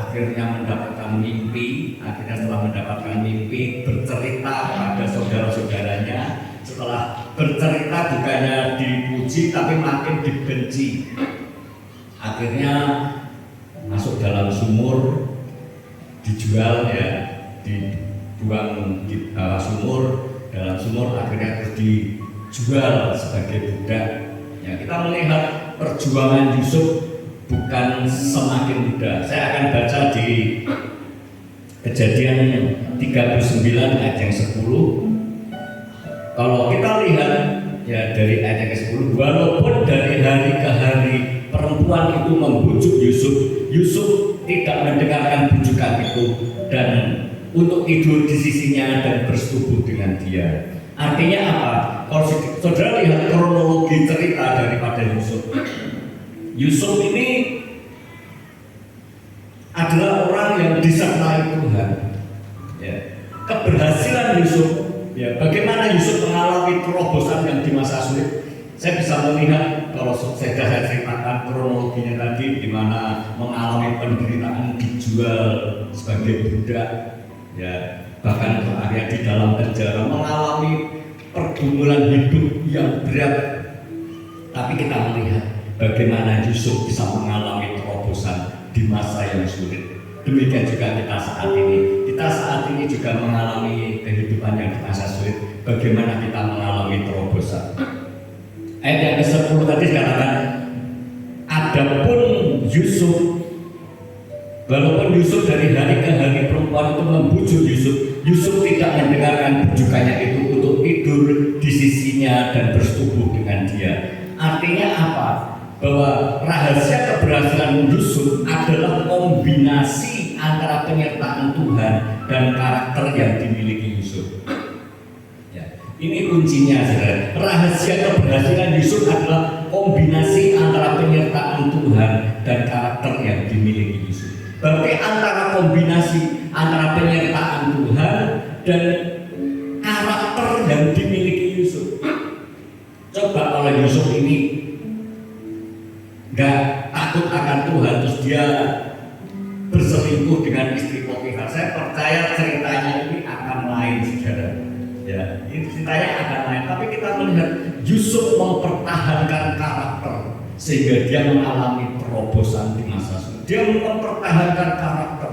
akhirnya mendapatkan mimpi. Akhirnya setelah mendapatkan mimpi bercerita pada saudara-saudaranya. Setelah bercerita bukannya dipuji tapi makin dibenci. Akhirnya masuk dalam sumur, dijual ya, dibuang di bawah sumur, dalam sumur akhirnya terus dijual sebagai budak. Ya, kita melihat perjuangan Yusuf bukan semakin mudah. Saya akan baca di Kejadian 39 ayat yang 10. Kalau kita lihat ya dari ayat yang ke-10, walaupun dari hari ke hari perempuan itu membujuk Yusuf, Yusuf tidak mendengarkan bujukan itu dan untuk tidur di sisinya dan bersetubuh dengan dia. Artinya apa? Kalau saudara lihat kronologi cerita daripada Yusuf, Yusuf ini adalah orang yang disertai Tuhan. Ya. Keberhasilan Yusuf, ya, bagaimana Yusuf mengalami terobosan yang di masa sulit. Saya bisa melihat kalau saya ceritakan kronologinya tadi, di mana mengalami penderitaan, dijual sebagai budak, ya, bahkan berakhir di dalam penjara, mengalami pergumulan hidup yang berat. Tapi kita melihat bagaimana Yusuf bisa mengalami terobosan di masa yang sulit. Demikian juga kita saat ini. Kita saat ini juga mengalami kehidupan yang di masa sulit. Bagaimana kita mengalami terobosan? Ayat yang ke-10 tadi dikatakan, adapun Yusuf, walaupun Yusuf dari hari ke hari perempuan itu membujuk Yusuf, Yusuf tidak mendengarkan bujukannya itu untuk tidur di sisinya dan bersetubuh dengan dia. Artinya apa? Bahwa rahasia keberhasilan Yusuf adalah kombinasi antara penyertaan Tuhan dan karakter yang dimiliki Yusuf. Ya, ini kuncinya, saudara. Rahasia keberhasilan Yusuf adalah kombinasi antara penyertaan Tuhan dan karakter yang dimiliki Yusuf. Berarti antara kombinasi antara penyertaan Tuhan dan karakter yang dimiliki Yusuf. Coba kalau Yusuf ini nggak takut akan Tuhan, terus dia berselingkuh dengan istri Potifar, saya percaya ceritanya ini akan lain, saudara. Ya, ini ceritanya akan lain. Tapi kita melihat Yusuf mempertahankan karakter sehingga dia mengalami terobosan di masa sulit. Dia mempertahankan karakter.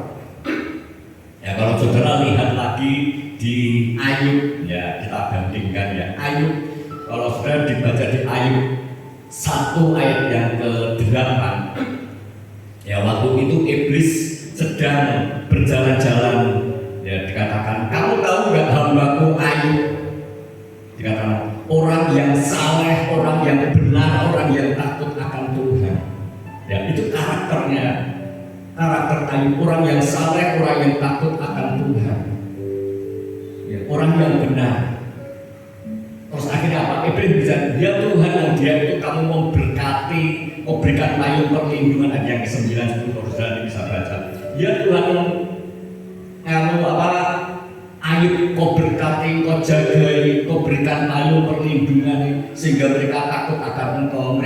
Ya, kalau saudara lihat lagi di Ayub, ya kita bandingkan ya. Ayub, kalau saudara dibaca di Ayub 1 ayat yang ke-8, ya, waktu itu iblis sedang berjalan-jalan, ya, dikatakan, kamu tahu nggak hambaku Ayub? Dikatakan orang yang saleh, orang yang benar, orang yang takut akan Tuhan. Ya, itu karakternya, karakter Ayub, orang yang saleh, orang yang takut akan Tuhan, ya, orang yang benar. Terus akhirnya apa? Iblis bisa, ya Tuhan, yang dia itu kamu memberkati, memberikan payung perlindungan. Ada yang ke-9, 10, kalau saudara bisa baca. Ya Tuhan, kamu apa? Ayub kau berkati, kau jagai, kau berikan payung perlindungan sehingga mereka takut akan Engkau,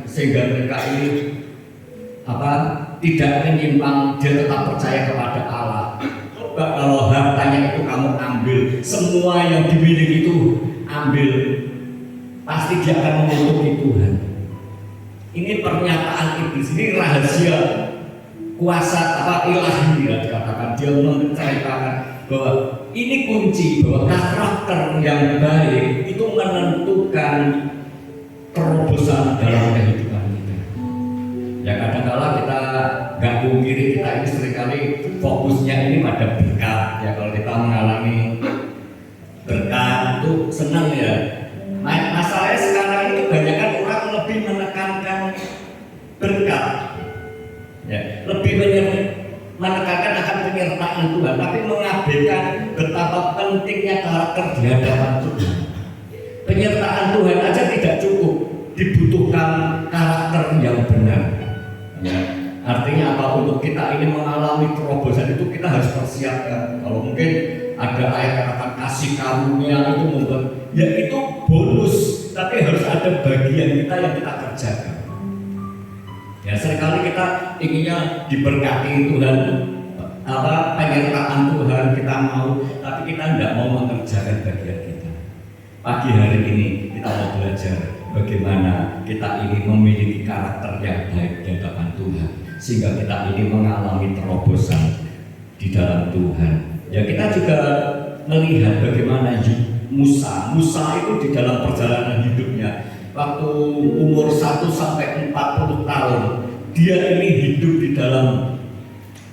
sehingga mereka ini apa? Tidak menyimpang, dia tetap percaya kepada Allah. Coba kalau hartanya itu kamu ambil, semua yang dimiliki itu ambil, pasti dia akan mengutuki Tuhan. Ini pernyataan iblis, ini rahasia kuasa apa ilahi, ya, dikatakan. Dia menceritakan bahwa ini kunci, bahwa karakter yang baik itu menentukan terobosan dalam kehidupan kita. Ya, kadang-kala kita nggak pungkiri, kita ini seringkali fokusnya ini pada berkat. Ya, kalau kita mengalami berkat itu senang, ya. Masalahnya sekarang ini kebanyakan orang lebih menekankan berkat, ya, lebih menekankan akan penyertaan Tuhan, tapi mengabaikan betapa pentingnya karakter di hadapan Tuhan. Penyertaan Tuhan aja tidak cukup, dibutuhkan karakter yang benar. Ya, artinya apa? Untuk kita ini mengalami terobosan itu kita harus persiapkan. Kalau mungkin ada ayat katakan kasih karunia itu membuat, ya itu bonus, tapi harus ada bagian kita yang kita kerjakan. Ya, Ya seringkali kita inginnya diberkati Tuhan, penyertaan Tuhan kita mau, tapi kita tidak mau mengerjakan bagian kita. Pagi hari ini kita mau belajar bagaimana kita ini memiliki karakter yang baik di hadapan Tuhan, sehingga kita ini mengalami terobosan di dalam Tuhan. Ya kita juga melihat bagaimana Musa itu di dalam perjalanan hidupnya, waktu umur 1 sampai 40 tahun, dia ini hidup di dalam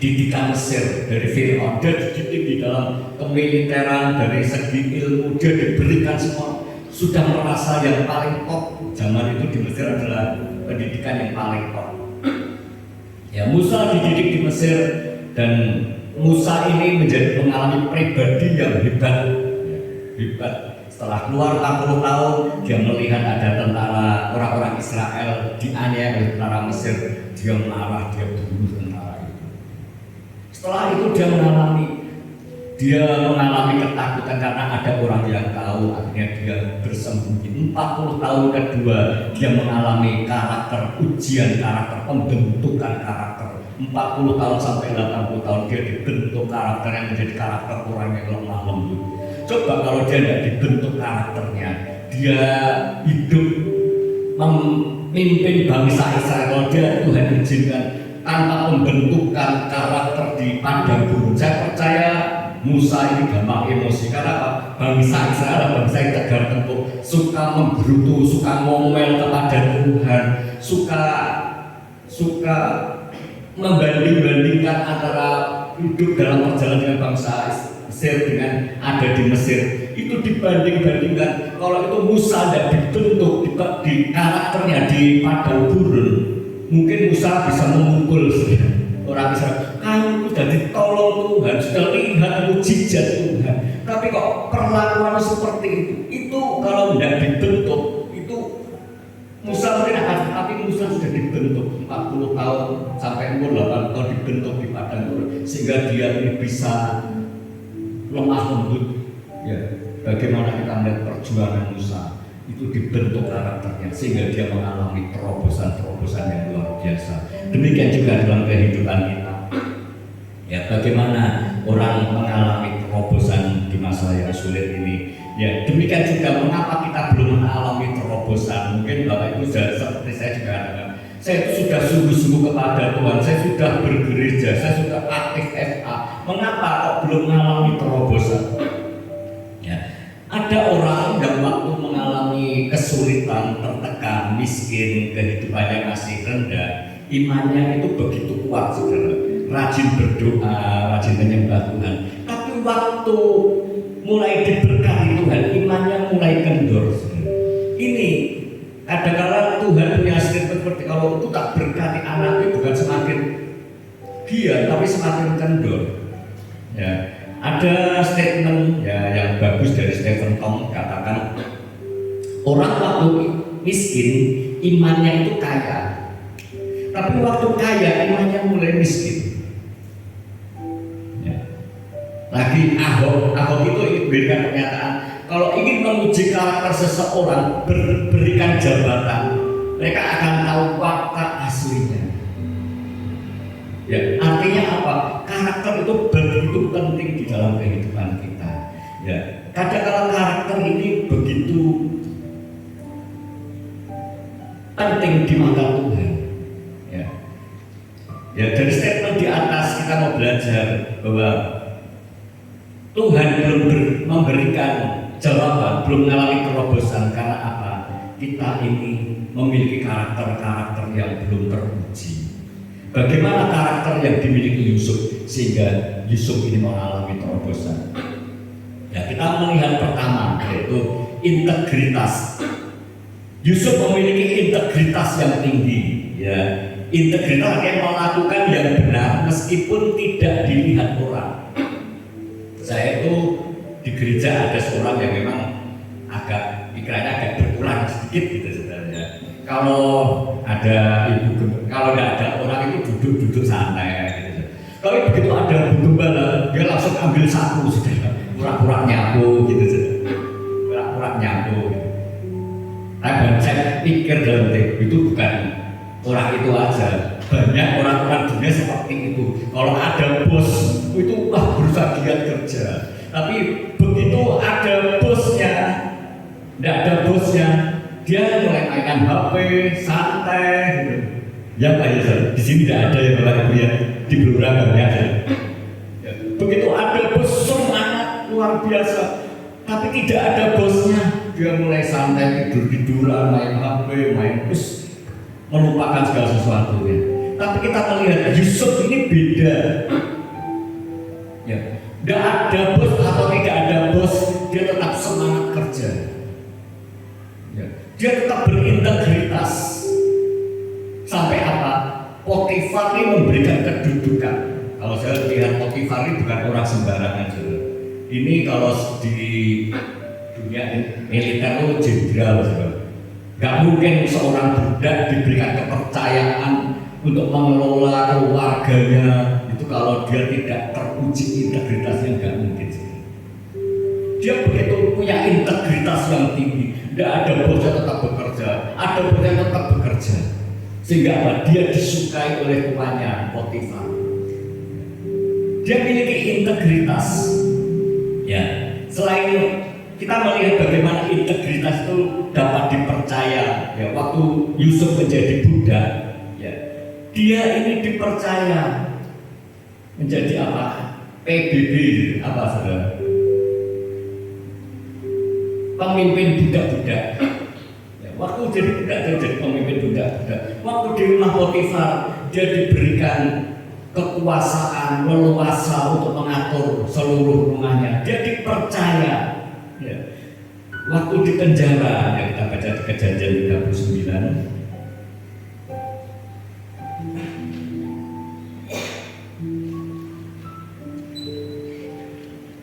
didikan Mesir dari Firaun. Dia dididik di dalam kemiliteran, dari segi ilmu dia diberikan semua, sudah merasa yang paling top. Zaman itu di Mesir adalah pendidikan yang paling top. Ya, Musa dididik di Mesir, dan Musa ini mengalami pribadi yang hebat. Setelah keluar 40 tahun, dia melihat ada tentara, orang-orang Israel dianiaya oleh tentara Mesir. Dia marah, dia bunuh tentara itu. Setelah itu dia mengalami ketakutan karena ada orang yang tahu. Akhirnya dia bersembunyi. 40 tahun kedua dia mengalami ujian karakter, pembentukan karakter. 40 tahun sampai 80 tahun dia dibentuk karakter yang menjadi karakter orang yang lemah lembut. Coba kalau dia tidak dibentuk karakternya, dia hidup memimpin bangsa Israel, kalau dia Tuhan izinkan tanpa pembentukan karakter di padang gurun, saya percaya Musa ini gampang emosi. Karena apa? Bangsa Israel adalah bangsa yang tegar tengkuk, suka menggerutu, suka ngomel kepada Tuhan, suka membanding-bandingkan antara hidup dalam perjalanan dengan bangsa Mesir dengan ada di Mesir. Itu dibanding-bandingkan. Kalau itu Musa tidak dibentuk di karakternya di padang gurun, mungkin Musa bisa memukul orang Israel. Kamu sudah ditolong Tuhan, sudah lihat mukjizat Tuhan, tapi kok perlakuan seperti itu kalau tidak dibentuk, itu Musa mungkin akan, tapi Musa sudah dibentuk 40 tahun sampai umur 8 tahun dibentuk di padang gurun, sehingga dia ini bisa lemah lembut. Ya, bagaimana kita melihat perjuangan Musa itu dibentuk karakternya sehingga dia mengalami terobosan-terobosan yang luar biasa. Demikian juga dalam kehidupan kita. Ya, bagaimana orang mengalami terobosan di masa yang sulit ini. Ya, demikian juga mengapa kita belum mengalami terobosan. Mungkin Bapak Ibu sudah seperti saya juga ada. Saya sudah sungguh-sungguh kepada Tuhan, saya sudah bergereja, saya sudah aktif FA. Mengapa kok belum mengalami terobosan? Ya, ada orang yang waktu mengalami kesulitan, tertekan, miskin, kehidupannya masih rendah, imannya itu begitu kuat, saudara. Rajin berdoa, rajin menyembah Tuhan. Tapi waktu mulai diberkati Tuhan, imannya mulai kendor, saudara. Ini kadang-kadang Tuhan punya statement seperti kalau itu tak berkati anaknya bukan semakin giat tapi semakin kendor. Ya, ada statement ya yang bagus dari Stephen Tong, katakan orang waktu miskin imannya itu kaya, tapi waktu kaya imannya mulai miskin. Ya. Lagi Ahok itu berikan pernyataan, kalau ingin menguji karakter seseorang, berikan jabatan, mereka akan tahu fakta aslinya. Ya, artinya apa? Karakter itu begitu penting di dalam kehidupan kita. Ya, kadang-kadang karakter ini begitu penting di mata Tuhan. Ya, ya dari statement di atas kita mau belajar bahwa Tuhan belum memberikan jawaban, belum mengalami terobosan karena apa? Kita ini memiliki karakter-karakter yang belum teruji. Bagaimana karakter yang dimiliki Yusuf sehingga Yusuf ini mengalami terobosan? Ya, kita melihat pertama yaitu integritas. Yusuf memiliki integritas yang tinggi. Ya, integritas yang melakukan yang benar meskipun tidak dilihat orang. Saya itu di gereja ada seorang yang memang agak pikirannya agak berkurang sedikit gitu sebenarnya. Kalau ada kalau tidak ada orang itu duduk santai gitu. Tapi begitu ada Bu Gembala, dia langsung ambil sapu sudah, pura-pura nyapu gitu sudah, pura-pura nyapu. Gitu. Saya pikir dalam itu bukan Orang itu aja, banyak orang-orang dunia seperti itu. Kalau ada bos itu wah berusaha giat kerja, tapi begitu ada bosnya, tidak ada bosnya, dia mulai mainan HP, santai gitu. Ya Pak ya, di sini tidak ada ya Bapak Ibu ya, di Blora banyak aja. Ya. Begitu ada bos semangat luar biasa, tapi tidak ada bosnya, dia mulai santai tidur-tiduran, main HP, main bus, melupakan segala sesuatu ya. Tapi kita melihat Yusuf ini beda. Ya, tidak ada bos atau tidak ada bos, dia tetap semangat kerja. Ya, dia tetap berintegritas. Sampai apa? Potifar ini memberikan kedudukan. Kalau saya lihat Potifar ini bukan orang sembarangan saudara. Ini kalau di dunia militer itu jenderal saudara. Gak mungkin seorang budak diberikan kepercayaan untuk mengelola keluarganya itu kalau dia tidak teruji integritasnya, gak mungkin. Dia begitu punya integritas yang tinggi. Tidak ada bos yang tetap bekerja, ada bos yang tetap bekerja, sehingga apa? Dia disukai oleh tuannya Potifar. Dia memiliki integritas. Ya, selain kita melihat bagaimana integritas itu dapat dipercaya. Ya, waktu Yusuf menjadi budak, ya, dia ini dipercaya menjadi apa? PBB, apa saudara? Pemimpin budak-budak. Ya, waktu jadi budak dia jadi pemimpin budak-budak. Waktu di rumah Potifar dia diberikan kekuasaan leluasa untuk mengatur seluruh rumahnya. Dia dipercaya. Ya. Waktu di penjara, ya kita baca di Kejadian 39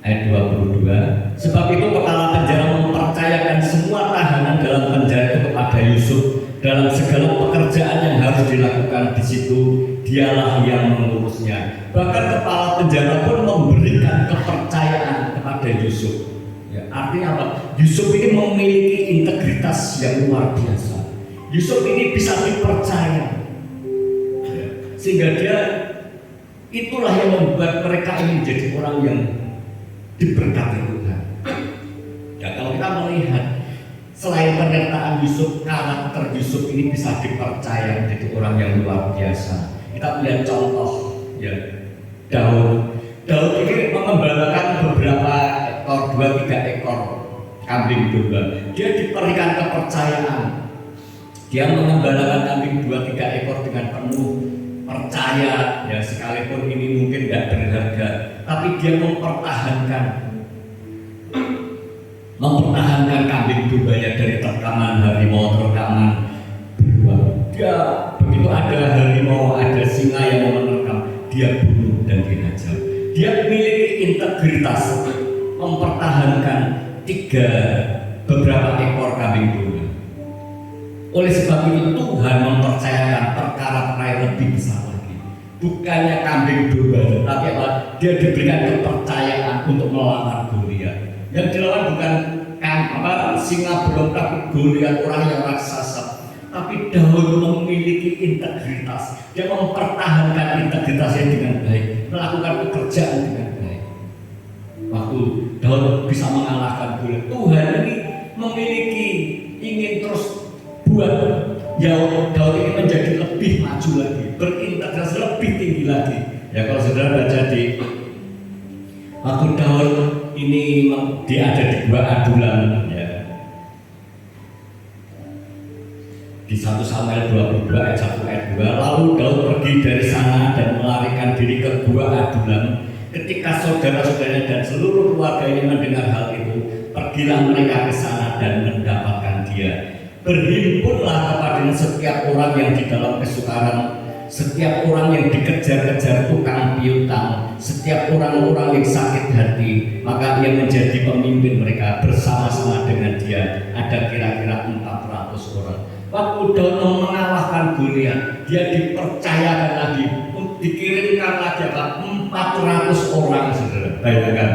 ayat 22. Sebab itu kepala penjara mempercayakan semua tahanan dalam penjara itu kepada Yusuf. Dalam segala pekerjaan yang harus dilakukan di situ, dialah yang mengurusnya. Bahkan kepala penjara pun memberikan kepercayaan kepada Yusuf. Ya, artinya apa? Yusuf ini memiliki integritas yang luar biasa. Yusuf ini bisa dipercaya, ya, sehingga dia itulah yang membuat mereka ini menjadi orang yang diberkati Tuhan. Ya, kalau kita melihat selain penyertaan Yusuf, karakter Yusuf ini bisa dipercaya menjadi orang yang luar biasa. Kita melihat contoh, ya, Daud. Daud ini mengembalakan beberapa ekor, 2-3 ekor kambing domba. Dia diberikan kepercayaan. Dia mengembalakan kambing 2-3 ekor dengan penuh percaya, ya, sekalipun ini mungkin tidak berharga, tapi dia mempertahankan kambing dombanya dari terkaman harimau, terkaman beruang. Dia begitu ada harimau, ada singa yang mau menerkam, dia bunuh dan dihajar. Dia memiliki integritas, mempertahankan beberapa ekor kambing domba. Oleh sebab itu Tuhan mempercayakan perkara yang lebih besar lagi. Bukannya kambing domba, tapi apa? Dia diberikan kepercayaan untuk melawan Goliat. Yang dilawan bukan singa belum, tapi Goliat orang yang raksasa. Tapi Daud memiliki integritas. Dia mempertahankan integritasnya dengan baik, melakukan pekerjaan dengan baik. Waktu Daud bisa mengalahkan Goliat, Tuhan ini memiliki ingin terus buat Daud ini menjadi lebih maju lagi, berintegritas lebih tinggi lagi. Ya, kalau saudara baca di waktu Daud ini dia ada di Gua Adulam, ya, di 1 Samuel 22 ayat 1 ayat 2. Lalu Daud pergi dari sana dan melarikan diri ke Gua Adulam. Ketika saudara-saudaranya dan seluruh keluarganya mendengar hal itu, pergilah mereka ke sana dan mendapatkan dia. Berhimpunlah kepadanya setiap orang yang di dalam kesukaran, setiap orang yang dikejar-kejar tukang piutang, setiap orang-orang yang sakit hati, maka ia menjadi pemimpin mereka. Bersama-sama dengan dia ada kira-kira 400 orang. Waktu Daud mengalahkan Goliat, dia dipercayakan lagi, dikirimkan lagi 400 orang, saudara. Bayangkan,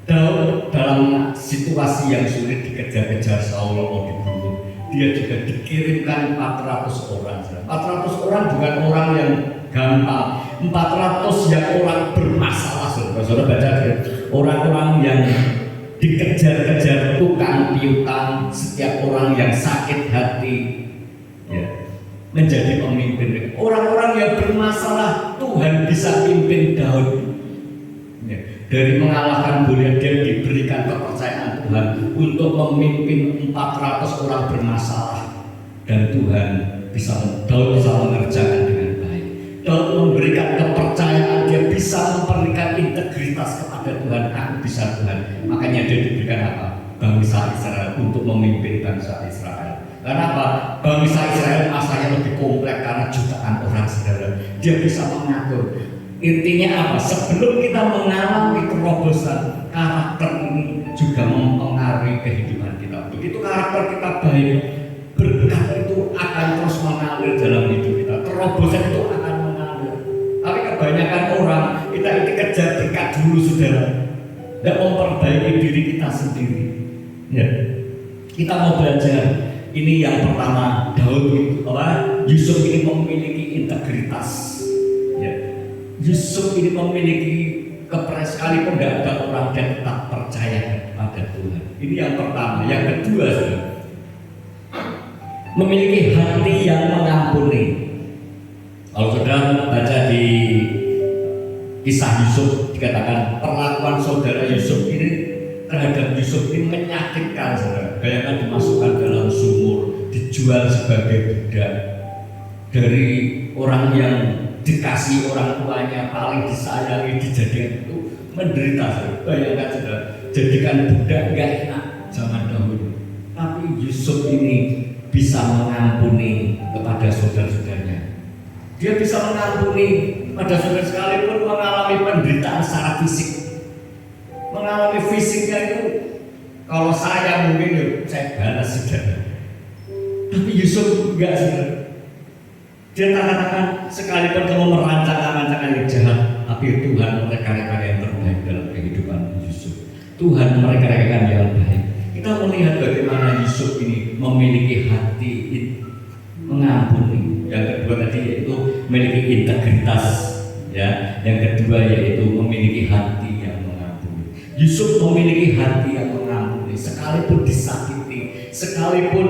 Daud dalam situasi yang sulit dikejar-kejar Saul mau dibunuh, dia juga dikirimkan 400 orang. 400 orang bukan orang yang gampang, 400 yang orang bermasalah. Saudara baca, orang-orang yang dikejar-kejar tukang piutang, setiap orang yang sakit hati, ya, menjadi pemimpin. Orang-orang yang bermasalah Tuhan bisa pimpin Daud, ya, dari mengalahkan Goliat. Dia diberikan kepercayaan Tuhan untuk memimpin 400 orang bermasalah, dan Daud bisa mengerjakan dengan baik. Daud memberikan kepercayaan, dia bisa memberikan integritas kepada Tuhan. Aku bisa Tuhan. Makanya dia diberikan apa? Bangsa Israel untuk memimpin bangsa Israel. Kenapa? Bangsa Israel masanya lebih kompleks karena jutaan orang, saudara. Dia bisa mengatur. Intinya apa? Sebelum kita mengalami terobosan, karakter ini juga mempengaruhi kehidupan kita. Begitu karakter kita baik, berkat itu akan terus mengalir dalam hidup kita. Terobosan itu akan mengalir. Tapi kebanyakan orang kita kejar berkat dulu, saudara, dan memperbaiki diri kita sendiri. Ya. Kita mau belajar. Ini yang pertama, Daud itu Yusuf ini memiliki integritas. Ya. Yusuf ini memiliki kepercayaan, sekalipun tidak ada orang, dan tetap percaya kepada Tuhan. Ini yang pertama. Yang kedua, memiliki hati yang mengampuni. Kalau saudara baca di kisah Yusuf, dikatakan perlakuan saudara Yusuf ini terhadap Yusuf ini menyakitkan, saudara. Bayangkan dimasukkan dalam sumur, dijual sebagai budak, dari orang yang dikasih orang tuanya, paling disayangi, dijadikan itu menderita, saudara. Bayangkan, saudara, jadikan budak gak enak zaman dahulu. Tapi Yusuf ini bisa mengampuni kepada saudara-saudaranya. Dia bisa mengampuni pada saudara sekalipun mengalami penderitaan secara fisik. Mengalami fisiknya itu, kalau saya mungkin saya balas, saudara. Tapi Yusuf enggak, saudara. Dia katakan sekalipun kamu merancang-rancangan yang jahat, tapi Tuhan mereka-reka yang terbaik dalam kehidupan Yusuf. Tuhan mereka-reka yang baik. Kita melihat bagaimana Yusuf ini memiliki hati mengampuni. Yang kedua tadi yaitu memiliki integritas, ya. Yang kedua yaitu memiliki hati yang mengampuni. Yusuf memiliki hati yang mengampuni, sekalipun disakiti, sekalipun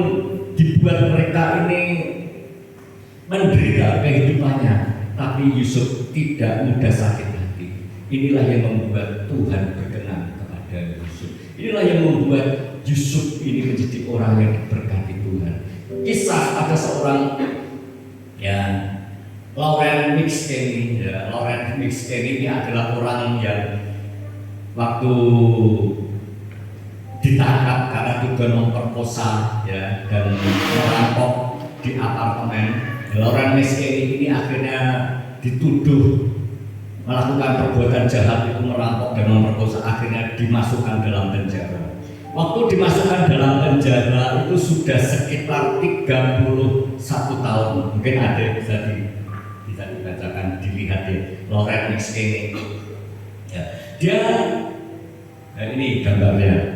dibuat mereka ini menderita kehidupannya, tapi Yusuf tidak mudah sakit hati. Inilah yang membuat Tuhan berkenan kepada Yusuf. Inilah yang membuat Yusuf ini menjadi orang yang diberkati Tuhan. Kisah ada seorang, ya, Lawrence McKennie. Ya, Lawrence McKennie ini adalah orang yang waktu ditangkap karena tuduhan memperkosa, ya, dan merampok di apartemen. Lawrence McKennie ini akhirnya dituduh melakukan perbuatan jahat, itu merampok dan memperkosa, akhirnya dimasukkan dalam penjara. Waktu dimasukkan dalam penjara itu sudah sekitar 31 tahun. Mungkin ada yang bisa dibacakan, dilihat ya, Lawrence McKennie. Ya, dia, nah ini gambarnya.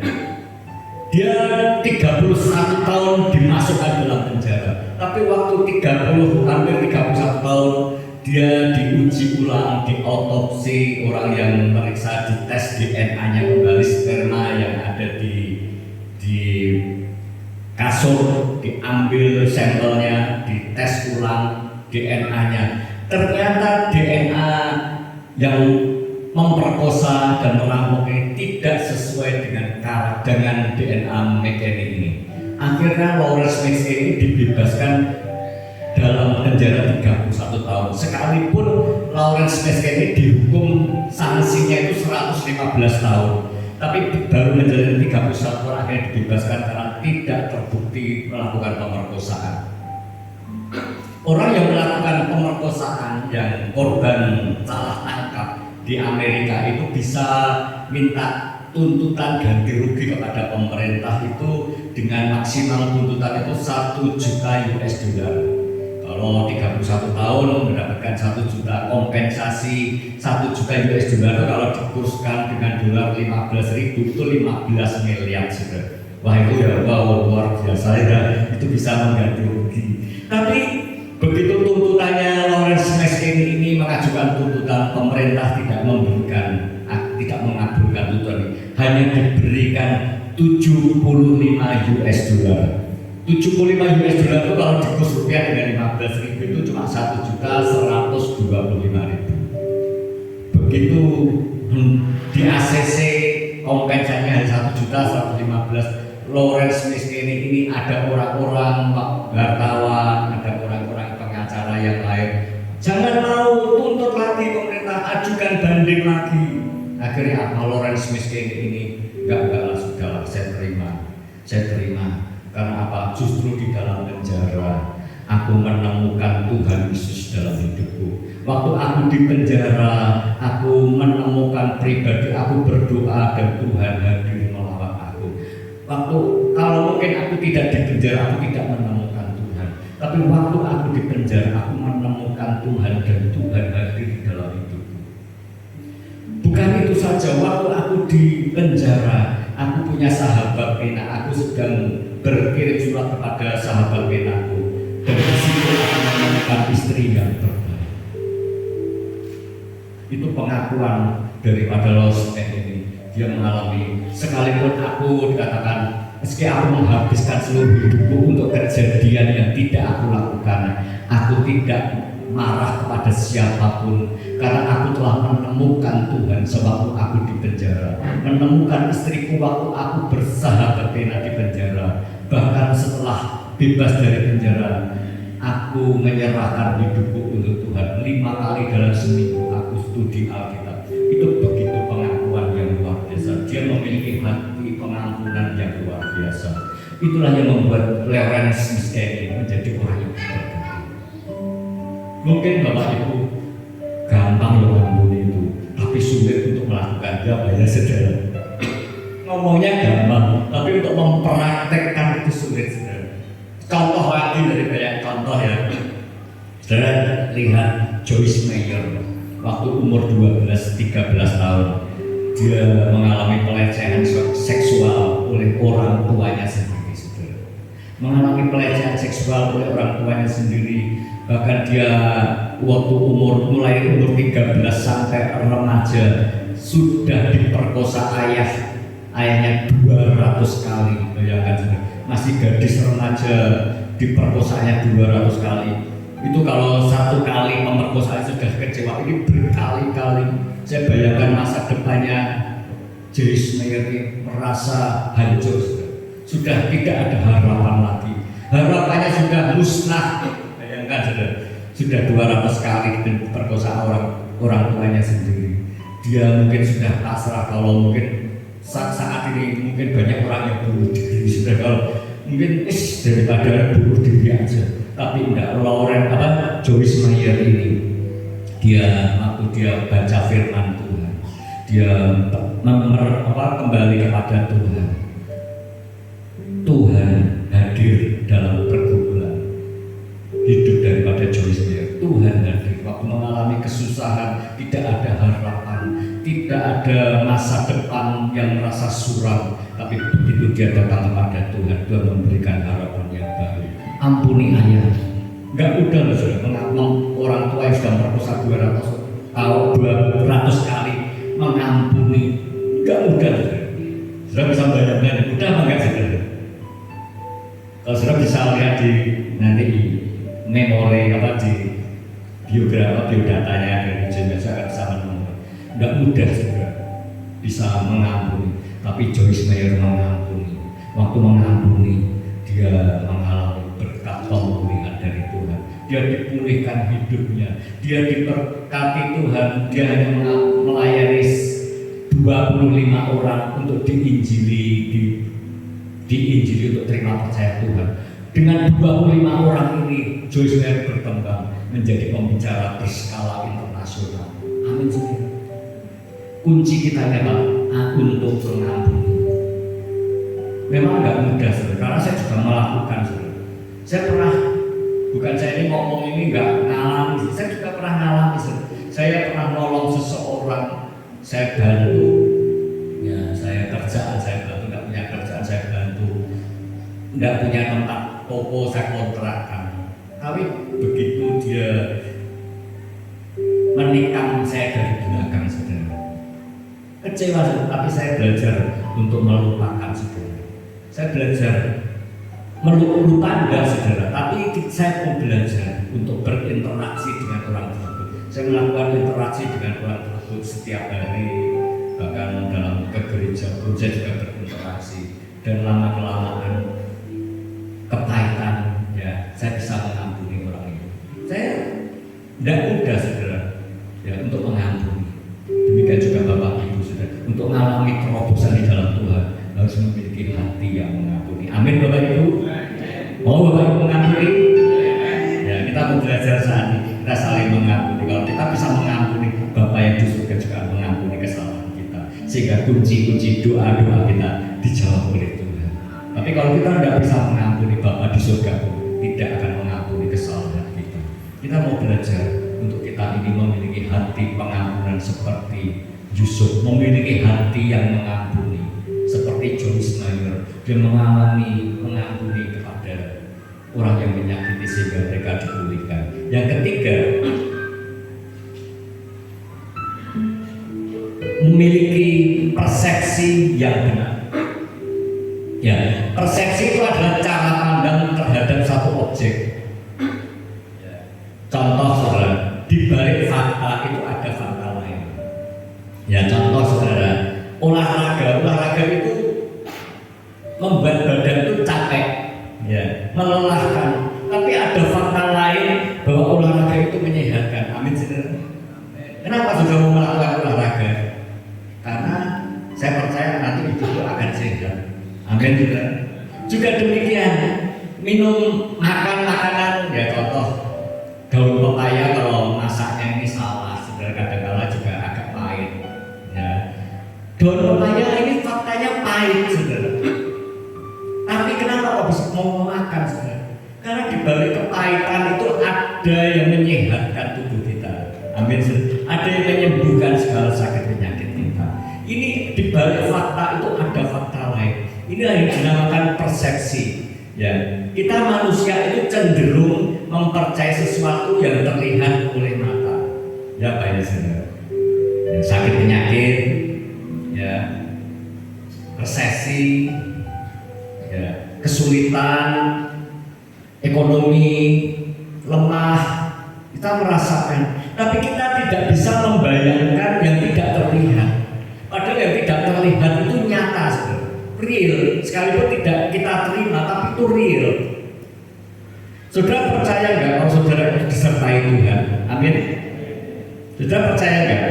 Dia 31 tahun dimasukkan dalam penjara. Tapi waktu hampir 31 tahun, dia diuji ulang, diotopsi, orang yang meriksa, dites DNA-nya kembali, sperma yang ada di kasur diambil sampelnya, dites ulang DNA-nya. Ternyata DNA yang memperkosa dan merampok ini tidak sesuai dengan DNA McKennie ini. Akhirnya Lawrence McKennie dibebaskan dalam penjara 31 tahun. Sekalipun Lawrence McKennie dihukum sanksinya itu 115 tahun, tapi baru menjalani 31 tahun akhirnya dibebaskan karena tidak terbukti melakukan pemerkosaan. Orang yang melakukan pemerkosaan, yang korban salah tangkap di Amerika itu bisa minta tuntutan ganti rugi kepada pemerintah itu dengan maksimal tuntutan itu 1 juta US dollar. Kalau 31 tahun mendapatkan 1 juta, kompensasi 1 juta US dollar kalau dikurskan dengan dolar 15.000 itu 15 miliar, saudara. Wah itu ya wow, luar biasa ya, itu bisa mengganti rugi. Tapi begitu tuntutannya Lawrence Meskin ini mengajukan tuntutan, pemerintah tidak memberikan, tidak mengabulkan tuntutan ini, hanya diberikan 75 US dollar. 75 US dollar itu kalau dikurs rupiah dengan 15.000 itu cuma 1.125.000. Begitu di ACC kompensasinya hanya 1.115.000. Lawrence Miskin ini ada orang-orang wartawan, ada orang-orang pengacara yang lain. Jangan mau tuntut lagi pemerintah, ajukan banding lagi. Akhirnya apa? Lawrence Miskin ini enggak sudahlah, saya terima. Karena apa? Justru di dalam penjara aku menemukan Tuhan Yesus dalam hidupku. Waktu aku di penjara, aku menemukan pribadi, aku berdoa dan Tuhan hadir. Waktu kalau mungkin aku tidak di penjara, aku tidak menemukan Tuhan. Tapi waktu aku di penjara, aku menemukan Tuhan dan Tuhan hadir di dalam hidupku. Bukan itu saja, waktu aku di penjara, aku punya sahabat pena. Aku sedang berkirim surat kepada sahabat penaku. Dan di situ aku menemukan istri yang terbaik. Itu pengakuan daripada Lawrence ini. Dia mengalami, sekalipun aku dikatakan meski aku menghabiskan seluruh hidupku untuk kejadian yang tidak aku lakukan, aku tidak marah kepada siapapun karena aku telah menemukan Tuhan sewaktu aku di penjara, menemukan istriku waktu aku bersahabat pena di penjara. Bahkan setelah bebas dari penjara, aku menyerahkan hidupku untuk Tuhan. 5 kali dalam seminggu aku studi Alkitab. Itu begitu pengakuan yang luar biasa. Dia memiliki hati pengampunan yang luar biasa. Itulah yang membuat Lawrence Miskin menjadi orang yang berkati. Mungkin Bapak Ibu gampang loh mengampuni itu, tapi sulit untuk melakukannya, ya saudara. Ngomongnya gampang, tapi untuk mempraktekkan itu sulit, saudara. Contoh lagi dari banyak contoh ya. Saudara lihat Joyce Meyer. Waktu umur 12-13 tahun, dia mengalami pelecehan seksual oleh orang tuanya sendiri, saudara. Mengalami pelecehan seksual oleh orang tuanya sendiri. Bahkan dia waktu mulai umur 13 sampai remaja sudah diperkosa ayahnya 200 kali. Bayangkan, saudara. Masih gadis remaja diperkosanya 200 kali. Itu kalau 1 kali pemerkosaan sudah kecewa, ini berkali-kali. Saya bayangkan masa depannya Joyce Meyer ini merasa hancur, sudah tidak ada harapan lagi. Harapannya sudah musnah. Bayangkan sudah 200 kali diperkosa orang tuanya sendiri. Dia mungkin sudah pasrah. Kalau mungkin saat ini mungkin banyak orang yang bunuh diri, sudah kalau mungkin daripada bunuh diri aja. Tapi enggak, Joyce Meyer ini waktu dia baca firman Tuhan, dia kembali kepada Tuhan. Tuhan hadir dalam pergumulan hidup daripada Joyce Meyer. Tuhan hadir waktu mengalami kesusahan, tidak ada harapan, tidak ada masa depan yang merasa suram. Tapi begitu dia datang kepada Tuhan, Tuhan memberikan harapan yang baru. Ampuni ayah. Enggak mudah loh, saudara, mengampuni orang tua yang sudah merkosa 200 kali, mengampuni. Enggak mudah, saudara. Saudara bisa bayangkan, mudah apa enggak, saudara? Kalau saudara bisa lihat di nanti memori di biodatanya dari James, saya akan bisa menemukan. Enggak mudah, saudara, bisa mengampuni. Tapi Joyce Meyer mengampuni. Waktu mengampuni, dia mengalami berkat pemulihan dari Tuhan. Dia dipulihkan hidupnya. Dia diberkati Tuhan. Dia hanya melayani 25 orang untuk diinjili untuk terima percaya Tuhan. Dengan 25 orang ini, Joyce Meyer berkembang menjadi pembicara berskala internasional. Amin, saudara. Kunci kita adalah untuk mengampuni. Memang enggak mudah, saudara, karena saya juga melakukan, saudara. Saya pernah, bukan saya ini ngomong ini enggak ngalami, saya juga pernah ngalami, saudara. Saya pernah nolong seseorang, saya bantu. Ya, saya kerjaan, saya bantu, enggak punya kerjaan, saya bantu. nggak punya tempat toko, saya kontrakan. Tapi begitu dia menikam saya dari belakang, saudara, kecewa, tapi saya belajar untuk melupakan, saudara. Saya belajar lupa enggak, saudara, tapi saya mau belajar untuk berinteraksi dengan orang tersebut. Saya melakukan interaksi dengan orang tersebut setiap hari, bahkan dalam ke gereja pun saya juga berinteraksi, dan lama-kelamaan kepahitan, ya, saya bisa mengampuni orang itu. Saya tidak mudah, saudara, ya, untuk mengampuni. Demikian juga Bapak Ibu, saudara, untuk mengalami terobosan di dalam Tuhan harus memiliki hati yang mengampuni. Amin, Bapak Ibu. Mau Bapak Ibu mengampuni? Ya, kita mau belajar saat ini, kita saling mengampuni. Kalau kita bisa mengampuni, Bapak yang di surga juga mengampuni kesalahan kita, sehingga kunci-kunci doa-doa kita dijawab oleh Tuhan. Tapi kalau kita tidak bisa mengampuni, Bapak di surga pun tidak akan mengampuni kesalahan kita. Kita mau belajar untuk kita ini memiliki hati pengampunan seperti Yusuf, memiliki hati yang mengampuni seperti John Snyder. Dia mengalami mengampuni kepada orang yang menyakiti sehingga mereka dipulihkan. Yang ketiga, memiliki persepsi yang benar. Ya, persepsi itu adalah cara pandang terhadap satu objek. Contoh, saudara, di balik fakta itu ada fakta lain. Ya, contoh, saudara, olahraga itu membuat badan itu capek, ya, melelahkan. Tapi ada fakta lain bahwa olahraga itu menyehatkan. Amin, saudara. Kenapa sudah mau melakukan olahraga? Karena saya percaya nanti hidup itu akan sehat. Amin, saudara. Juga demikian, makan makanan, ya, contoh daun pepaya kalau masaknya ini salah, saudara, kadang-kadang juga agak pahit. Ya. Daun pepaya ini faktanya pahit, saudara. Tapi kenapa kok bisa mau makan, saudara? Karena di balik kepahitan itu ada yang menyehatkan tubuh kita. Amin, saudara. Ada yang menyembuhkan segala sakit penyakit kita. Ini di balik fakta itu ada fakta lain. Ini yang dinamakan persepsi. Ya, kita manusia itu cenderung mempercayai sesuatu yang terlihat oleh mata. Ya, Pak, ya, saudara. Ya, sakit penyakit, ya, resesi, ya, kesulitan, ekonomi lemah, kita merasakan. Tapi kita tidak bisa membayangkan yang tidak terlihat. Padahal yang tidak terlihat itu nyata, saudara. Real, sekalipun tidak kita terima, tapi itu real. Saudara percaya nggak kalau saudara itu disertai Tuhan? Amin. Saudara percaya nggak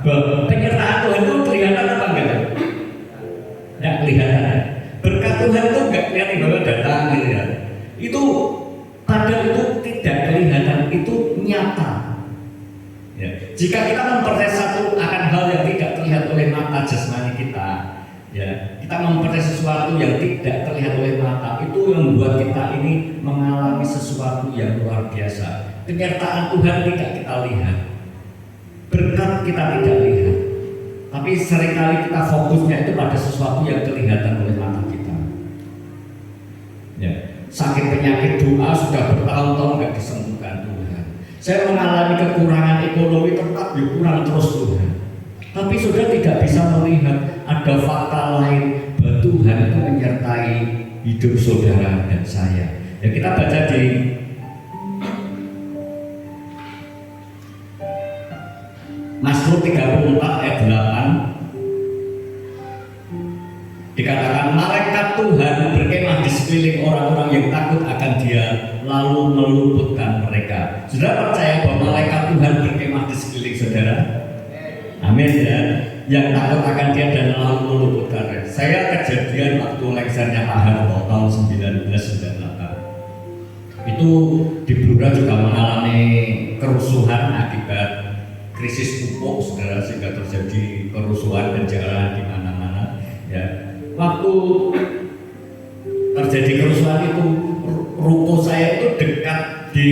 bahwa penyertaan Tuhan itu kelihatan apa enggak? Nggak kelihatan. Berkat Tuhan itu nggak kelihatan bahwa datang, gitu ya. Itu padahal itu tidak kelihatan, itu nyata. Ya. Jika kita mempercayai satu akan hal yang tidak terlihat oleh mata jasmani kita, ya, kita mempercayai sesuatu yang tidak terlihat oleh mata, itu yang membuat kita ini mengalami sesuatu yang luar biasa. Penyertaan Tuhan tidak kita lihat, berkat kita tidak lihat, tapi seringkali kita fokusnya itu pada sesuatu yang kelihatan oleh mata kita. Ya, sakit penyakit doa sudah bertahun-tahun nggak disembuhkan Tuhan. Saya mengalami kekurangan ekonomi, tetap kurang terus Tuhan. Tapi sudah tidak bisa melihat ada fakta lain bahwa Tuhan itu menyertai hidup saudara dan saya. Ya, kita baca di Mazmur 34 ayat 8. Dikatakan malaikat Tuhan berkemah di sekeliling orang-orang yang takut akan Dia, lalu meluputkan mereka. Saudara percaya bahwa malaikat Tuhan berkemah di sekeliling saudara? Amin, ya. Yang takut akan Dia dan lalu meluputkan mereka. Saya kejadian waktu lengsernya Pak Harto tahun 1998. Itu di Blora juga mengalami kerusuhan akibat krisis pupuk, saudara, sehingga terjadi kerusuhan dan jalan di mana-mana. Ya. Waktu terjadi kerusuhan itu, ruko saya itu dekat di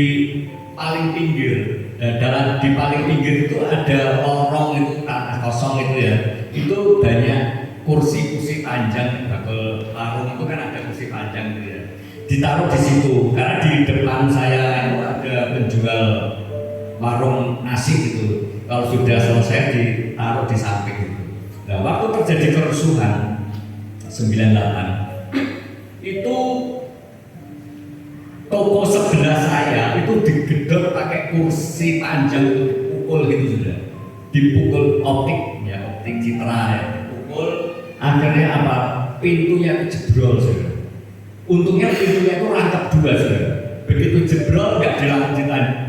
paling pinggir. Dan di paling pinggir itu ada lorong, itu tanah kosong itu, ya. Itu banyak kursi panjang, bakal warung itu kan ada kursi panjang gitu ya. Ditaruh di situ karena di depan saya itu ada penjual warung nasi gitu. Kalau sudah selesai ditaruh di samping gitu. Nah, waktu terjadi kerusuhan 98 itu toko sebelah saya itu digedor pakai kursi panjang itu dipukul gitu sudah. Dipukul optik citra ya, dipukul, akhirnya apa? Pintunya jebrol sudah. Untungnya pintunya itu rangkap dua sudah. Begitu jebrol nggak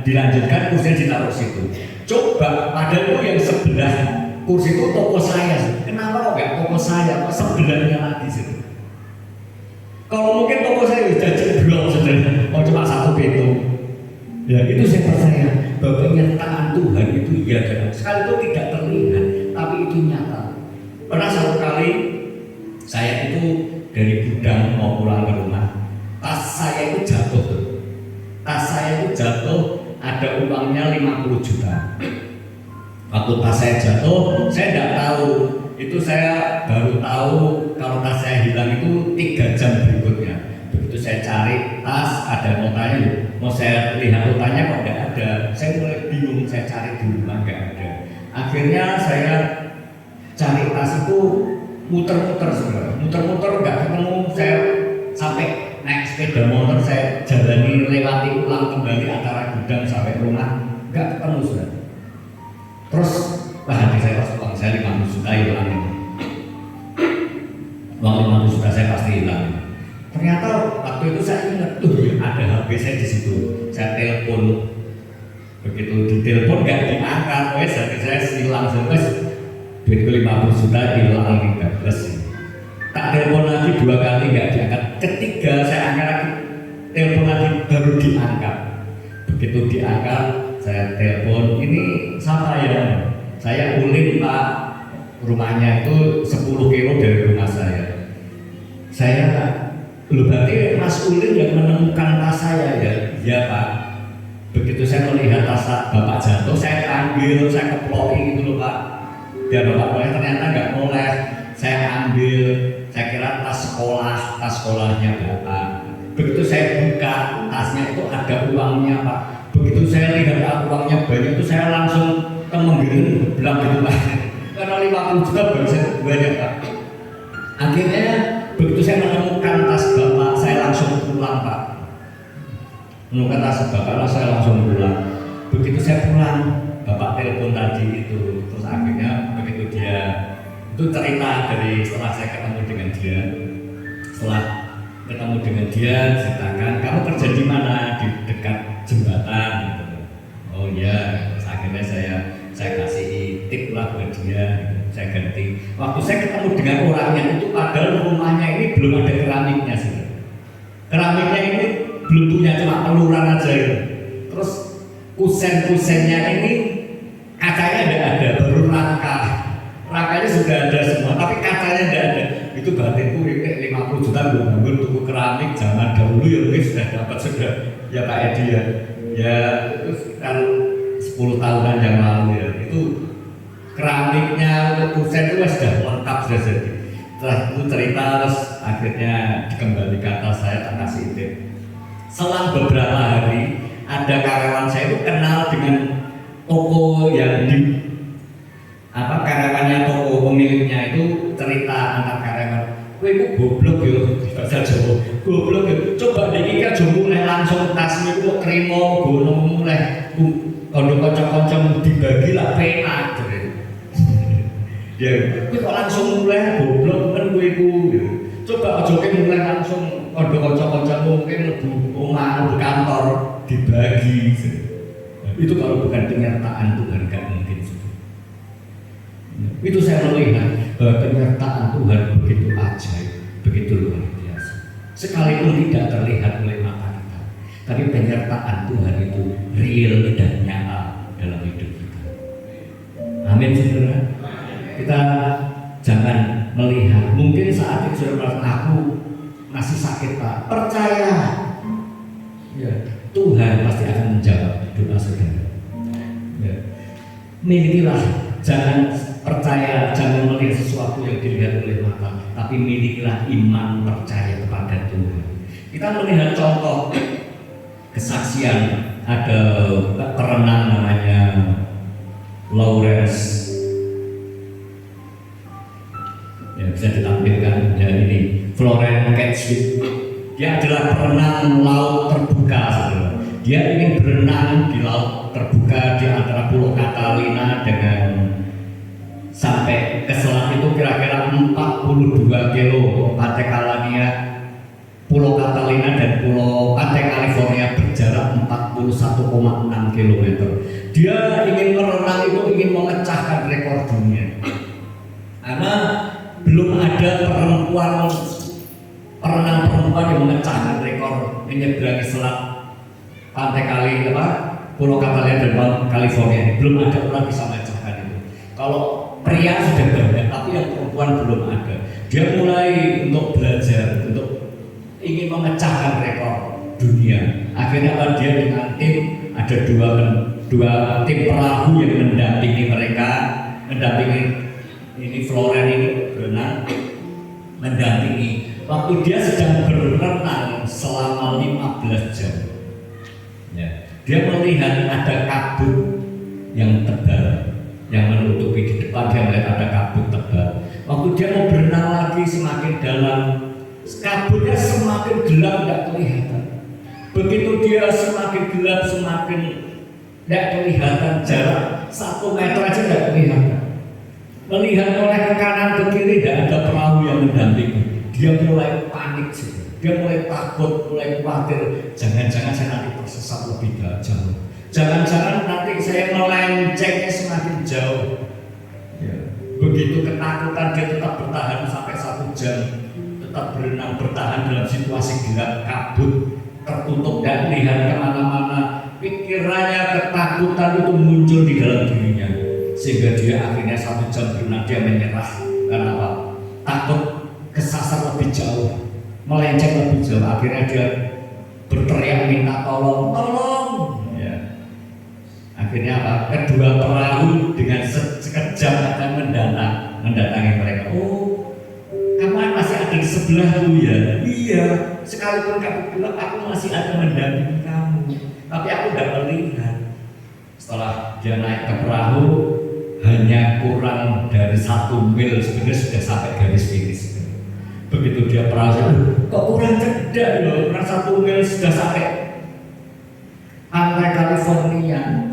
dilanjutkan, kursinya ditaruh situ. Coba padahal itu yang sebelah kursi itu toko saya. Kenapa kok nggak toko saya? Kok sebelahnya lagi situ? Kalau mungkin toko saya sudah jebrol sudah, oh cuma satu pintu. Ya itu saya percaya bahwa penyertaan Tuhan itu ya kan. Sekali itu tidak terlihat, tapi itu nyata. Pernah satu kali saya itu dari gudang mau pulang ke rumah, tas saya itu jatuh. Tas saya itu jatuh, ada uangnya 50 juta. Waktu tas saya jatuh, saya tidak tahu. Itu saya baru tahu kalau tas saya hilang itu 3 jam berikutnya. Begitu saya cari tas, ada notanya, mau saya lihat notanya kok tidak ada. Saya mulai bingung, saya cari di rumah nggak ada. Akhirnya saya cari tas itu muter-muter sebenarnya, muter-muter nggak ketemu. Saya sampai naik sepeda motor, saya jalani lewati ulang kembali antara gudang sampai rumah, nggak ketemu sudah. Terus hati saya pas uang saya 50 juta hilang ini. Uang 50 juta saya pasti hilang. Ternyata waktu itu saya ingat tuh ada HP saya di situ. Saya telepon. Begitu ditelepon nggak diangkat, wes hati saya hilang sampai duit 50 juta hilang lagi nggak plus. Tak telepon lagi 2 kali nggak diangkat. Ketiga saya angkat lagi, telepon lagi baru diangkat. Begitu diangkat, saya telepon, ini siapa ya? Saya Ulin Pak, rumahnya itu 10 kilo dari rumah saya. Saya loh berarti Mas Ulin yang menemukan tas saya ya? Iya Pak. Begitu saya melihat tas Bapak jatuh, saya ambil, saya keploki gitu loh Pak. Biar Bapak boleh, ternyata nggak boleh. Saya ambil, saya kira tas sekolahnya Bapak. Begitu saya buka tasnya itu ada uangnya Pak. Begitu saya lihat uangnya banyak itu saya langsung menggiring bilang gitu Pak. Karena 50 juta baru saya banyak Pak. Akhirnya begitu saya menemukan tas Bapak, saya langsung pulang Pak. Menemukan tas Bapak, saya langsung pulang. Begitu saya pulang, Bapak telepon tadi itu, terus akhirnya begitu dia itu cerita dari setelah saya ketemu dengan dia. Setelah ketemu dengan dia, ceritakan kamu kerja di mana, di dekat jembatan. Oh iya, akhirnya saya kasih tip lah buat dia, saya ganti. Waktu saya ketemu dengan orangnya itu padahal rumahnya ini belum ada keramiknya sih. Keramiknya ini belum punya, cuma peluran aja ya. Terus kusen-kusennya ini kacanya tidak ada, baru rangkanya sudah ada semua, tapi kacanya tidak ada. Itu batinku 50 juta belum bangun tuku keramik zaman dahulu ya mungkin sudah dapat sudah ya Pak Edi ya. Ya itu sekitar 10 tahunan yang lalu ya. Itu keramiknya untuk kusen itu sudah lengkap sudah jadi. Setelah itu cerita terus akhirnya dikembalikan tas saya, tak kasih tip. Selang beberapa hari ada karyawan saya itu kenal dengan toko yang di karyawannya toko pemiliknya itu cerita antar karyawan, kowe itu goblok ya, bahasa Jawa, goblok ya. Coba niki kan mulai langsung tasmu kok trimo gono mulai kono kanca-kanca dibagi lah penak. Ya, kowe kok langsung mulai goblok kan kowe iku. Coba aja kowe mulai langsung kono kanca-kancamu mungkin mlebu omah, mlebu kantor dibagi. Itu kalau bukan penyertaan Tuhan gak mungkin. Itu saya melihat bahwa penyertaan Tuhan begitu ajaib, begitu luar biasa. Sekalipun tidak terlihat oleh mata kita, tapi penyertaan Tuhan itu real dan nyata dalam hidup kita. Amin saudara. Kita jangan melihat. Mungkin saat itu saudara merasa aku masih sakit Pak. Percaya, ya, Tuhan pasti akan menjawab doa saudara. Ya. Milikilah Jangan percaya, jangan melihat sesuatu yang dilihat oleh mata, tapi milikilah iman percaya kepada Tuhan. Kita melihat contoh kesaksian, ada perenang namanya Lawrence, ya bisa ditampilkan ya, ini Florence Catchwick. Dia adalah perenang laut terbuka, saudara. Dia ingin berenang di laut terbuka di antara Pulau Catalina dengan sampai ke selat itu kira-kira 42 kilo. Pantai Catalina, Pulau Catalina dan Pulau Pantai California berjarak 41,6 km. Dia ingin merenang itu, ingin memecahkan rekor dunia. Karena belum ada perenang-perempuan yang memecahkan rekor menyeberangi selat Pantai Pulau Catalina dan California. Belum ada orang bisa memecahkan itu. Kalau pria sudah banyak, tapi yang perempuan belum ada. Dia mulai untuk belajar, untuk ingin memecahkan rekor dunia. Akhirnya dia dengan tim, ada dua tim perahu yang mendampingi mereka, mendampingi ini Florence ini berenang, mendampingi. Waktu dia sedang berenang selama 15 jam, ya, dia melihat ada kabut yang tebal yang menutupi di depan. Dia melihat ada kabut tebal. Waktu dia mau berenang lagi semakin dalam, kabutnya semakin gelap, tidak kelihatan. Begitu dia semakin gelap, semakin tidak kelihatan, jarak 1 meter aja tidak kelihatan. Melihat oleh ke kanan ke kiri tidak ada perahu yang mendampingi. Dia mulai panik sih. Dia mulai takut, mulai khawatir. Jangan-jangan saya nanti tersesat lebih jauh. Jangan-jangan nanti saya melencengnya semakin jauh. Ya. Begitu ketakutan, dia tetap bertahan sampai 1 jam. Tetap berenang, bertahan dalam situasi gelap, kabut, tertutup dan lihat kemana-mana. Pikirannya, ketakutan itu muncul di dalam dirinya, sehingga dia akhirnya 1 jam berenang dia menyerah. Karena apa? Takut kesasar lebih jauh, melenceng lebih jauh. Akhirnya dia berteriak minta tolong, tolong. Ya. Akhirnya apa? Kedua perahu dengan sekejap akan mendatangi mereka. Oh, kamu masih ada di sebelahku ya? Iya, sekalipun kamu bilang aku masih ada mendampingi kamu, tapi aku tidak melihat. Setelah dia naik ke perahu, hanya kurang dari 1 mil, sebenarnya sudah sampai garis finish. Begitu dia perahu, kok kurang cerdas loh, kurang 1 mil sudah sampai Pantai California.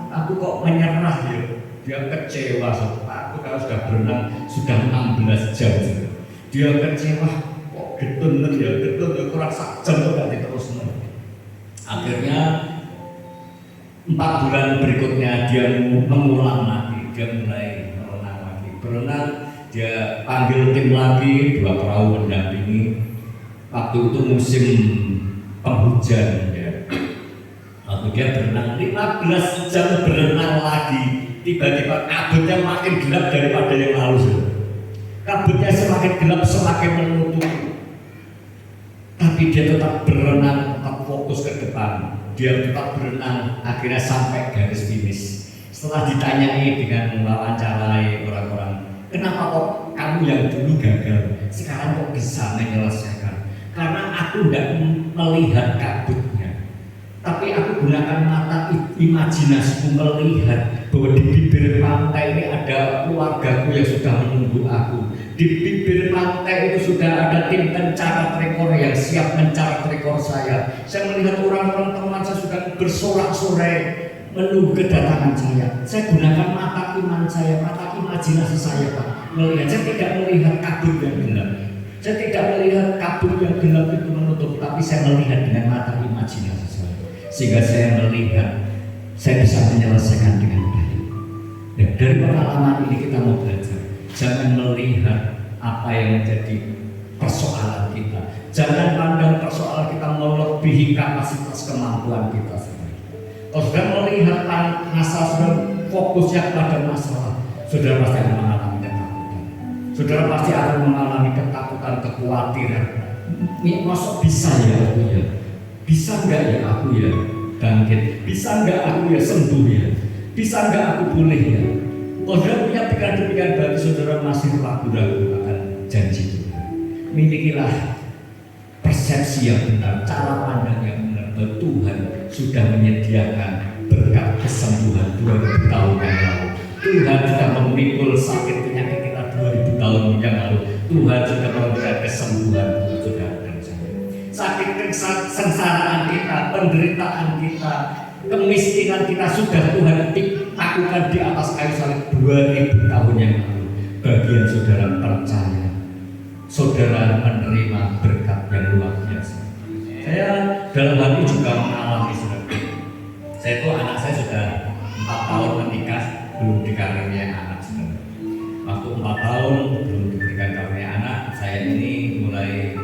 Aku kok menyerah ya? Dia kecewa. Aku kalau sudah berenang sudah 16 jam. Dia kecewa, kok getun ya, kurang 1 jam kok gak diteruskan. Akhirnya 4 bulan berikutnya dia mengulang lagi, dia mulai berenang lagi. Berenang, dia panggil tim lagi, 2 perahu mendampingi. Waktu itu musim penghujan ya. Waktu dia berenang 15 jam berenang lagi, tiba-tiba kabutnya makin gelap daripada yang lalu. Kabutnya semakin gelap, semakin menutupi. Tapi dia tetap berenang, tetap fokus ke depan. Dia tetap berenang, akhirnya sampai garis finish. Setelah ditanyai dengan mewawancarai orang-orang, kenapa kok kamu yang dulu gagal, sekarang kok bisa menyelesaikan? Karena aku tidak melihat kabutnya, tapi aku gunakan mata imajinasiku melihat bahwa di bibir pantai ini ada keluargaku yang sudah menunggu aku. Di bibir pantai itu sudah ada tim pencatat rekor yang siap mencatat rekor saya. Saya melihat orang-orang teman saya sudah bersorak-sorai menunggu kedatangan saya. Saya gunakan mata iman saya, mata imajinasi saya, Pak. Saya tidak melihat kabut yang gelap. Saya tidak melihat kabut yang gelap itu menutup, tapi saya melihat dengan mata imajinasi saya. Sehingga saya melihat saya bisa menyelesaikan dengan baik. Ya, dari pengalaman ini kita mau belajar. Jangan melihat apa yang menjadi persoalan kita. Jangan pandang persoalan kita melebihi kapasitas kemampuan kita sendiri. Kalau sudah melihat masalah, sudah fokusnya pada masalah, saudara pasti akan mengalami ketakutan. Saudara pasti akan mengalami ketakutan, kekhawatiran. Masuk bisa ya aku ya? Bisa enggak ya aku ya bangkit? Bisa enggak aku ya sembuh ya? Bisa enggak aku pulih ya? Kalau saudara punya pikiran demikian, bagi saudara masih ragu-ragu akan janji Tuhan, milikilah persepsi yang benar, cara pandang yang benar bahwa Tuhan sudah menyediakan berkat kesembuhan 2000 tahun yang lalu. Tuhan sudah memikul sakit penyakit kita 2000 tahun yang lalu. Tuhan sudah memberikan kesembuhan untuk saudara dan saya. Sakit kesengsaraan kita, penderitaan kita, kemiskinan kita sudah Tuhan lakukan di atas kayu salib 2000 tahun yang lalu. Bagian saudara percaya, saudara menerima berkat yang luar biasa. Saya dalam hal ini juga mengalami saudara. Saya itu anak saya sudah 4 tahun menikah, belum dikaruniai anak saudara. Waktu 4 tahun belum diberikan karunia anak, saya ini mulai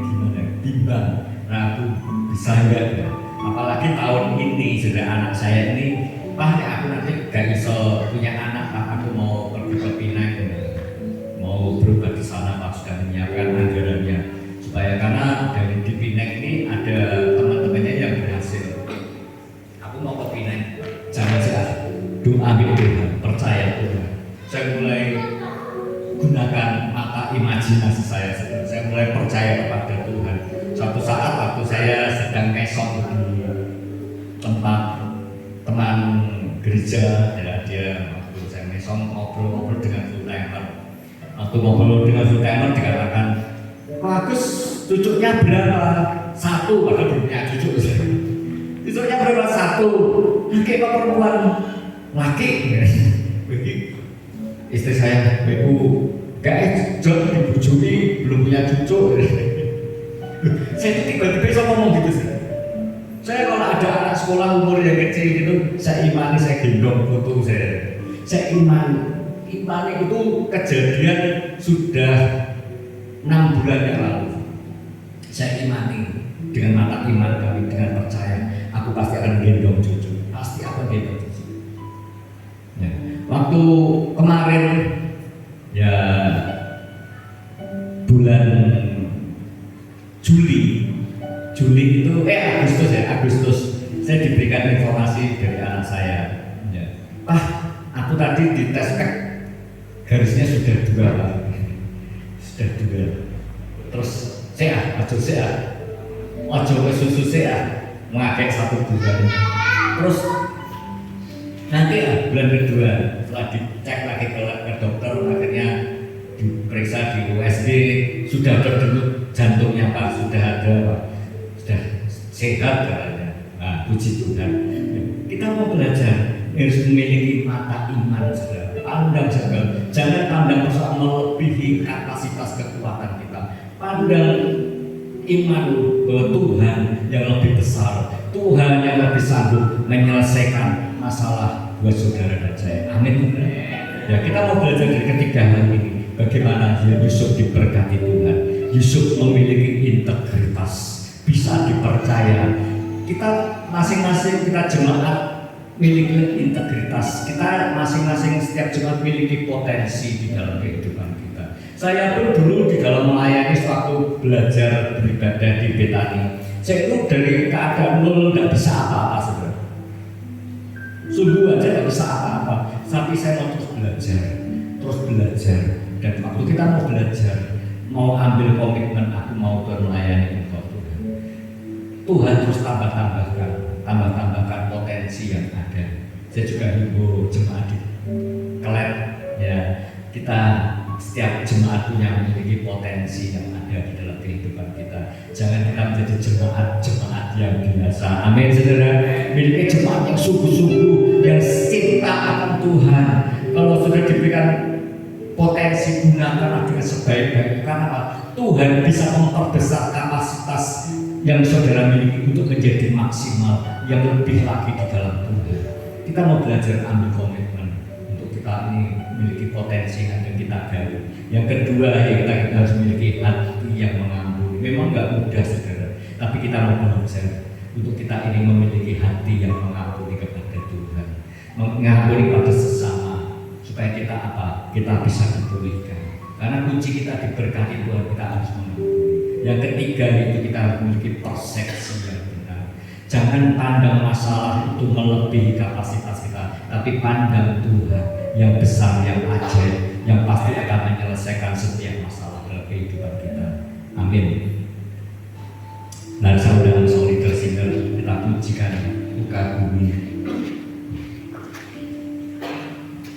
gimana? Bimbang, ragu, bisa enggak ya? Apalagi tahun ini sudah anak saya ini, Pak, aku nanti gak bisa punya anak, Pak, aku mau pergi ke Pinang, mau berobat di sana, Pak, sudah menyiapkan anggarannya supaya, karena dari di Pinang ini ada teman-temannya yang berhasil. Aku mau ke Pinang, jangan saya doa Tuhan, percaya Tuhan. Saya mulai gunakan mata imajinasi saya mulai percaya kepada Tuhan. Suatu saat waktu saya sedang mesong di tempat teman gereja, ya, dia waktu saya mesong ngobrol dengan full-timer. Waktu ngobrol dengan full-timer dikatakan, Pak Agus, cucunya berapa? 1, padahal belum punya cucu. Cucunya berapa? 1. Laki apa perempuan? Laki. Istri saya, Bu, gak jauh dibujui, belum punya cucu. Saya itu tiba-tiba bisa ngomong gitu sih. Saya kalau ada anak sekolah umur yang kecil gitu, saya imani, saya gendong foto saya. Saya imani itu kejadian sudah 6 bulan yang lalu. Saya imani dengan mata iman kami, dengan percaya, aku pasti akan gendong cucu, pasti akan gendong cucu. Ya. Waktu kemarin, ya bulan Juli itu Agustus saya diberikan informasi dari anak saya, ya. Pak, aku tadi dites garisnya sudah 2, Pak. Sudah 2. Terus ojo ke susu mengakek 1 bulan. Terus nanti bulan kedua setelah dicek lagi ke dokter, akhirnya diperiksa di USG, sudah berdenyut jantungnya, Pak, sudah ada, Pak, sudah sehat katanya. Nah, puji Tuhan. Kita mau belajar harus memiliki mata iman, saudara. Pandang saudara, jangan pandang persoalan melebihi kapasitas kekuatan kita. Pandang iman bahwa Tuhan yang lebih besar, Tuhan yang lebih sanggup menyelesaikan masalah buat saudara dan saya. Amin. Ya, kita mau belajar dari ketiga hal ini. Bagaimana Yusuf diberkati Tuhan. Yusuf memiliki integritas, bisa dipercaya. Kita masing-masing, kita jemaat memiliki integritas. Kita masing-masing setiap jemaat memiliki potensi di dalam kehidupan kita. Saya pun dulu di dalam melayani waktu belajar beribadah di Betani, saya itu dari keadaan nol tidak bisa apa-apa, saudara. Sungguh aja tidak bisa apa-apa. Tapi saya mau terus belajar. Dan waktu kita mau belajar, mau ambil komitmen, aku mau melayani Engkau Tuhan. Tuhan terus tambahkan potensi yang ada. Saya juga himbau jemaat di Klep, ya, kita setiap jemaat punya memiliki potensi yang ada di dalam kehidupan kita. Jangan kita menjadi jemaat yang biasa. Amin, saudara. Memiliki jemaat yang sungguh-sungguh, yang cinta akan Tuhan. Kalau sudah diberikan potensi, gunakanlah dengan sebaik-baiknya. Karena apa? Tuhan bisa memperbesar kapasitas yang saudara miliki untuk menjadi maksimal, yang lebih lagi di dalam Tuhan. Kita mau belajar ambil komitmen untuk kita ini memiliki potensi yang kita gali. Yang kedua, ya, kita harus memiliki hati yang mengampuni. Memang nggak mudah, saudara, tapi kita mau belajar untuk kita ini memiliki hati yang mengampuni kepada Tuhan, mengampuni pada sesama, supaya kita apa? Kita bisa dipulihkan. Karena kunci kita diberkati Tuhan, kita harus mengampuni. Yang ketiga itu kita harus memiliki persepsi yang benar. Jangan pandang masalah itu melebihi kapasitas kita, tapi pandang Tuhan yang besar, yang ajaib, yang pasti akan menyelesaikan setiap masalah dalam kehidupan kita. Amin.